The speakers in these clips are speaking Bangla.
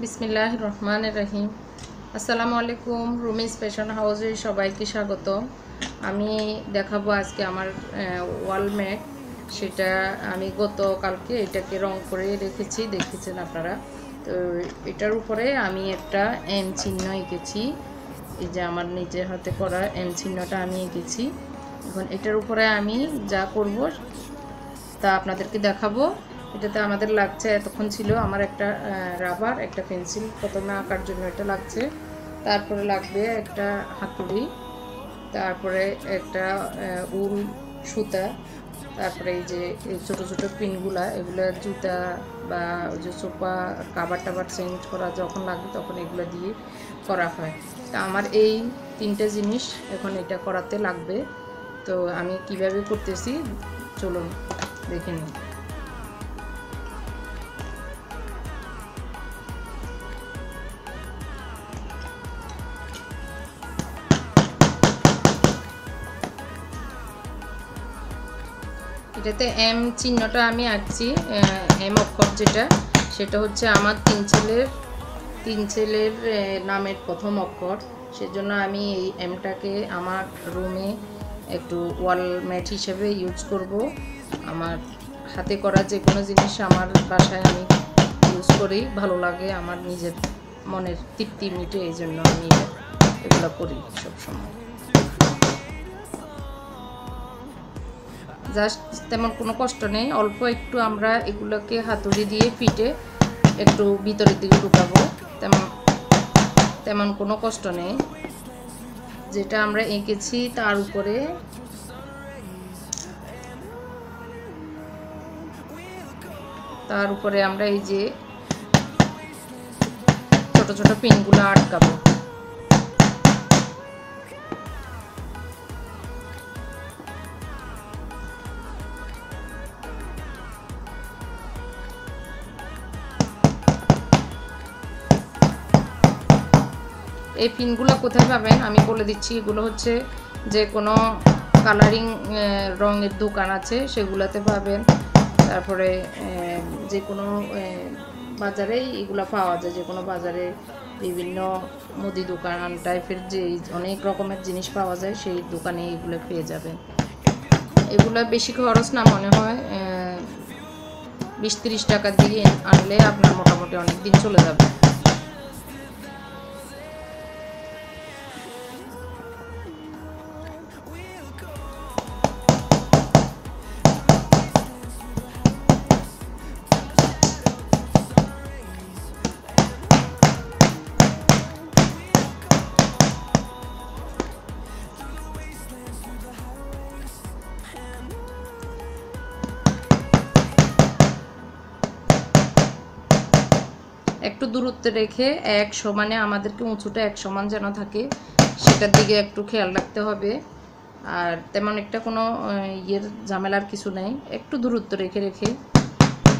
বিসমিল্লাহির রহমানির রহিম। আসসালামু আলাইকুম। রুমিস ফ্যাশন হাউসে সবাইকে স্বাগত। আমি দেখাবো আজকে আমার ওয়াল ম্যাট। সেটা আমি গতকালকে এটাকে রং করে রেখেছি, দেখেছেন আপনারা। তো এটার উপরে আমি একটা এম চিহ্ন এঁকেছি। এই যে আমার নিজের হাতে করা এম চিহ্নটা আমি এঁকেছি। এখন এটার উপরে আমি যা করব তা আপনাদেরকে দেখাবো। এটাতে আমাদের লাগছে, এতক্ষণ ছিল আমার একটা রাবার, একটা পেন্সিল প্রথমে আঁকার জন্য এটা লাগছে, তারপরে লাগবে একটা হাতুড়ি, তারপরে একটা উল সুতা, তারপরে এই যে ছোটো ছোটো পিনগুলা, এগুলো জুতা বা ওই যে সোফা কাভার টাভার চেঞ্জ করা যখন লাগে তখন এগুলো দিয়ে করা হয়। তা আমার এই তিনটে জিনিস এখন এটা করাতে লাগবে। তো আমি কিভাবে করতেছি চলুন দেখে নিই। এটাতে এম চিহ্নটা আমি আঁকছি, এম অক্ষর যেটা, সেটা হচ্ছে আমার তিন ছেলের নামের প্রথম অক্ষর। সেজন্য আমি এই এমটাকে আমার রুমে একটু ওয়াল ম্যাট হিসেবে ইউজ করব। আমার হাতে করা যে কোনো জিনিস আমার বাসায় আমি ইউজ করি, ভালো লাগে, আমার নিজের মনের তৃপ্তি মিটে, এই জন্য আমি এগুলো করি সবসময়। জাস্ট তেমন কোনো কষ্ট নেই, অল্প একটু আমরা এগুলোকে হাতুড়ি দিয়ে পিটে একটু ভিতরের দিকে ঢুকাবো, তেমন কোনো কষ্ট নেই। যেটা আমরা এঁকেছি তার উপরে আমরা এই যে ছোট ছোট পিনগুলো আটকাবো। এই পিনগুলো কোথায় পাবেন আমি বলে দিচ্ছি। এগুলো হচ্ছে যে কোনো কালারিং রঙের দোকান আছে সেগুলোতে পাবেন, তারপরে যে কোনো বাজারেই এগুলো পাওয়া যায়। যে কোনো বাজারে বিভিন্ন মুদি দোকান টাইপের যে অনেক রকমের জিনিস পাওয়া যায়, সেই দোকানে এগুলো পেয়ে যাবেন। এগুলো বেশি খরচ না, মনে হয় 20-30 টাকা দিয়ে আনলে আপনার মোটামুটি অনেক দিন চলে যাবে। একটু দূরত্ব রেখে এক সমানে আমাদেরকে উঁচুটা এক সমান যেন থাকে, সেটার দিকে একটু খেয়াল রাখতে হবে। আর তেমন একটা কোনো ঝামেলার কিছু নেই, একটু দূরত্ব রেখে রেখে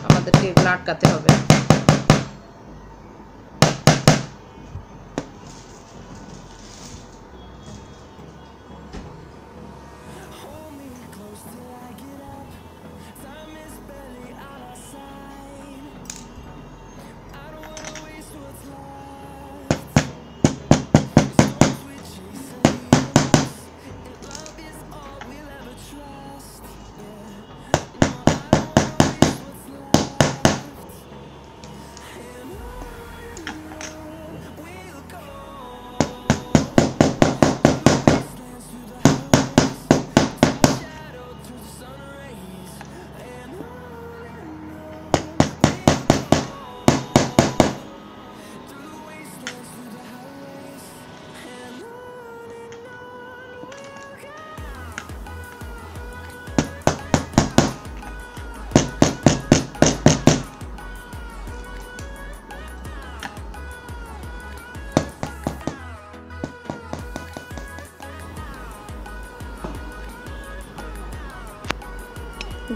আমাদেরকে এগুলো আটকাতে হবে।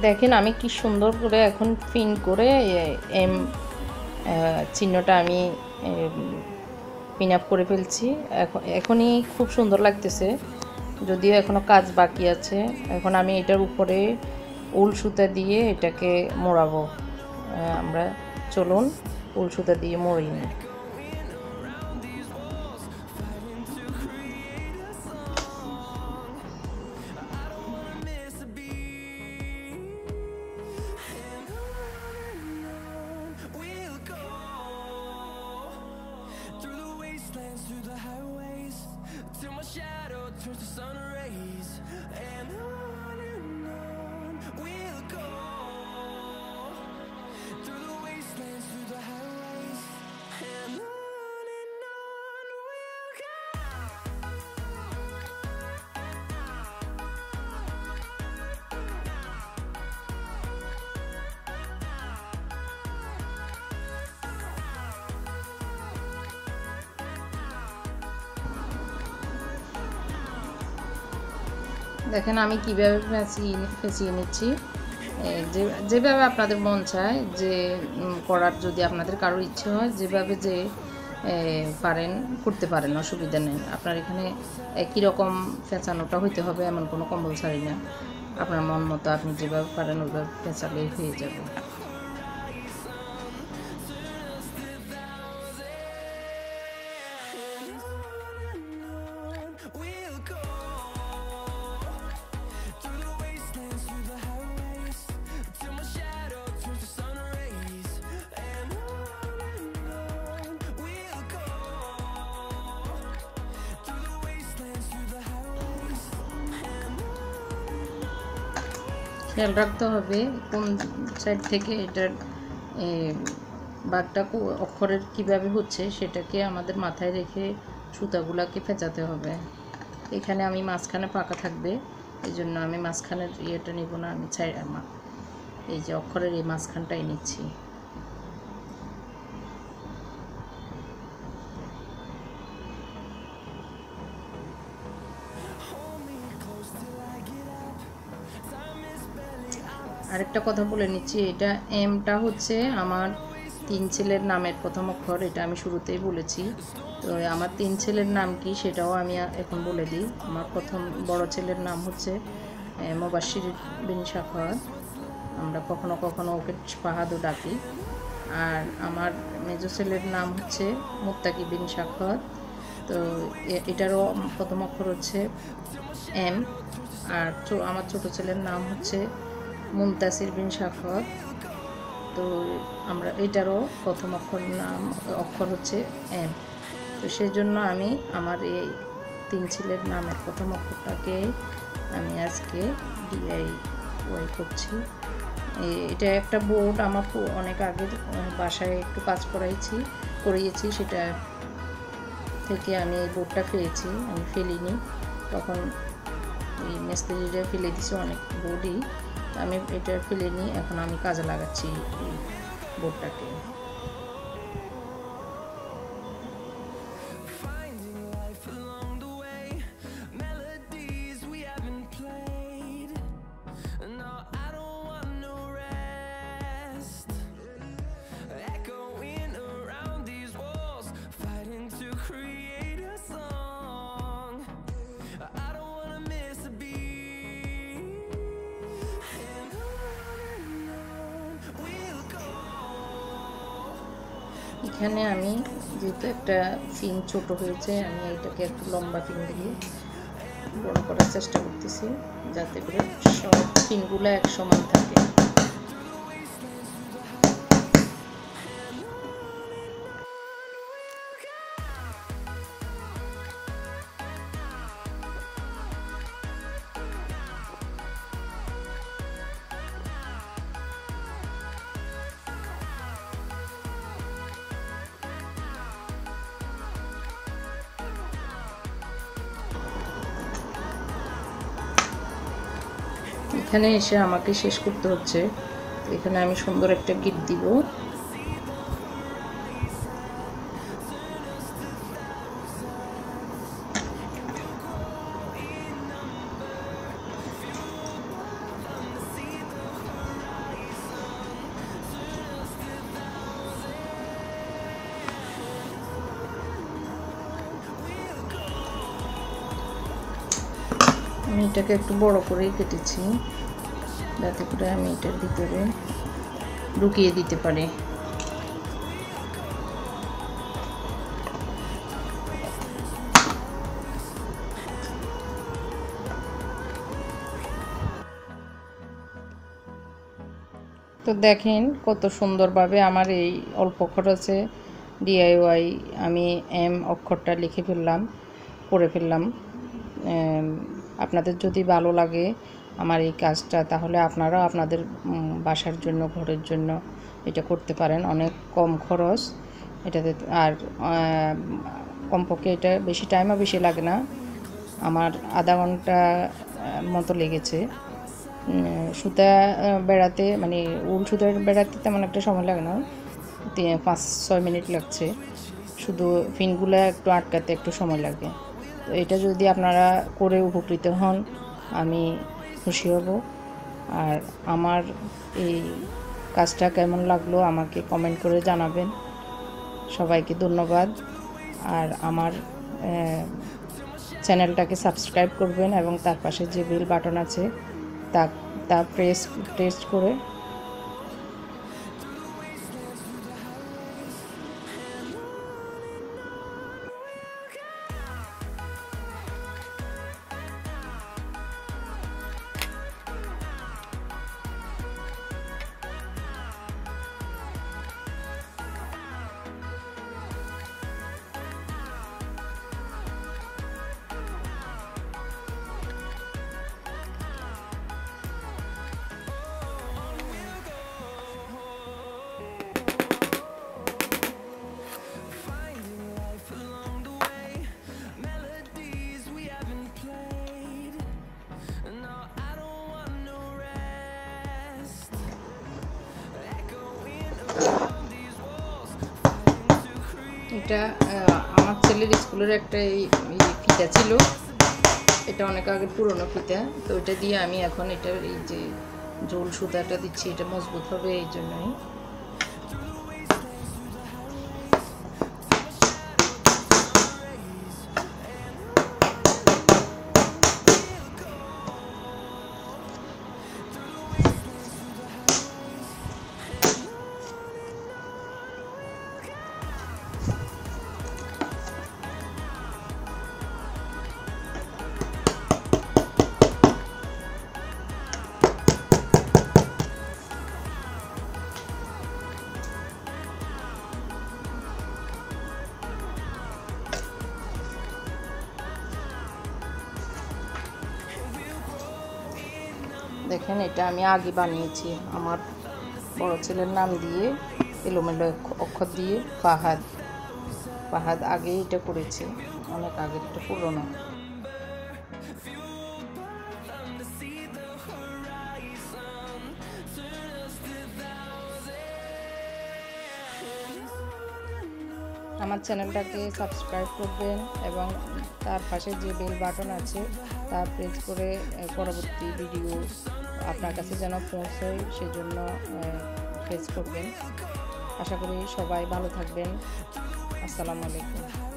দেখেন আমি কি সুন্দর করে এখন পিন করে এম চিহ্নটা আমি পিন আপ করে ফেলছি। এখনই খুব সুন্দর লাগতেছে, যদিও এখনও কাজ বাকি আছে। এখন আমি এটার উপরে উল সুতা দিয়ে এটাকে মোড়াবো। আমরা চলুন উল সুতা দিয়ে মোড়িয়ে নিই। through the highways till my shadow turns to sun rays, and on we'll go through the wastelands, through the highways, and on we'll go. দেখেন আমি কিভাবে ফেঁচিয়ে নিচ্ছি। যেভাবে আপনাদের মন চায় যে করার, যদি আপনাদের কারোর ইচ্ছে হয় যেভাবে যে পারেন করতে পারেন, অসুবিধা নেই। আপনার এখানে একই রকম ফেঁচানোটা হইতে হবে এমন কোনো কম্পালসারি না। আপনার মন মতো আপনি যেভাবে পারেন ওইভাবে ফেঁচালেই হয়ে যাবে। খেয়াল রাখতে হবে কোন সাইড থেকে এটার বাঘটা অক্ষরের কিভাবে হচ্ছে সেটাকে আমাদের মাথায় রেখে সুতাগুলাকে ফেঁচাতে হবে। এখানে আমি মাঝখানে পাকা থাকবে, এই জন্য আমি মাঝখানের ইয়েটা নিব না, আমি এই যে অক্ষরের এই মাঝখানটাই নিচ্ছি। আরেকটা কথা বলে নিচ্ছি, এটা এমটা হচ্ছে আমার 3 ছেলের নামের প্রথম অক্ষর, এটা আমি শুরুতেই বলেছি। তো আমার 3 ছেলের নাম কি সেটাও আমি এখন বলে দিই। আমার প্রথম বড় ছেলের নাম হচ্ছে মুবাশশির বিন সাখাওয়াত, আমরা কখনো কখনো ওকে ফাহাদও ডাকি। আর আমার মেজো ছেলের নাম হচ্ছে মুত্তাকি বিন সাখাওয়াত, তো এটারও প্রথম অক্ষর হচ্ছে এম। আর আমার ছোট ছেলের নাম হচ্ছে মুনতাসির বিন সাখাওয়াত, তো আমরা এটারও প্রথম অক্ষর হচ্ছে এম। তো সেই জন্য আমি আমার এই 3 ছেলের নামের প্রথম অক্ষরটাকে আমি আজকে DIY করছি। এটা একটা বোর্ড আমার অনেক আগের বাসায় একটু কাজ করিয়েছি, সেটা থেকে আমি এই বোর্ডটা পেয়েছি। আমি ফেলিনি, তখন এই মিস্ত্রিরা ফেলে দিছে অনেক বোর্ডই, আমি এটা ফেলে নিই, এখন আমি কাজে লাগাচ্ছি এই বোর্ডটাকে। এখানে আমি যেহেতু একটা পিন ছোট হয়েছে, আমি এটাকে একটু লম্বা পিন দিয়ে বড় করার চেষ্টা করতেছি, যাতে করে সব পিনগুলো এক সমান থাকে। এখানে এসে আমাকে শেষ করতে হচ্ছে, এখানে আমি সুন্দর একটা গিট দিব। আমি এটাকে একটু বড় করেই কেটেছি, যাতে করে আমি এটার ভিতরে ঢুকিয়ে দিতে পারি। তো দেখেন কত সুন্দরভাবে আমার এই অল্প খরচে DIY আমি M অক্ষরটা লিখে ফেললাম, করে ফেললাম। আপনাদের যদি ভালো লাগে আমার এই কাজটা, তাহলে আপনারাও আপনাদের বাসার জন্য, ঘরের জন্য এটা করতে পারেন। অনেক কম খরচ এটাতে, আর কমপক্ষে এটা বেশি টাইমও বেশি লাগে না। আমার আধা ঘন্টা মতো লেগেছে। সুতা বেড়াতে, মানে উল সুতা বেড়াতে তেমন একটা সময় লাগে না, 5-6 মিনিট লাগছে। শুধু পিনগুলো একটু আটকাতে একটু সময় লাগে। তো এটা যদি আপনারা করে উপকৃত হন, আমি খুশি হব। আর আমার এই কাজটা কেমন লাগলো আমাকে কমেন্ট করে জানাবেন। সবাইকে ধন্যবাদ। আর আমার চ্যানেলটাকে সাবস্ক্রাইব করবেন এবং তার পাশে যে বেল বাটন আছে তা প্রেস করে এটা আমার ছেলের স্কুলের একটা এই ফিতা ছিল, এটা অনেক আগে পুরনো ফিতা। তো এটা দিয়ে আমি এখন এটার এই যে ঝোল সুতাটা দিচ্ছি, এটা মজবুত হবে এই জন্যই। দেখেন, এটা আমি আগে বানিয়েছি আমার বড় ছেলের নাম দিয়ে, এলোমেলো অক্ষর দিয়ে। ফাহাদ আগে এটা করেছে, অনেক আগে, এটা পুরনো। আমার চ্যানেলটাকে সাবস্ক্রাইব করবেন এবং তার পাশে যে বেল বাটন আছে তা প্রেস করে পরবর্তী ভিডিও আপনার কাছে যেন পৌঁছায় সেজন্য প্রেস করবেন। আশা করি সবাই ভালো থাকবেন। আসসালামু আলাইকুম।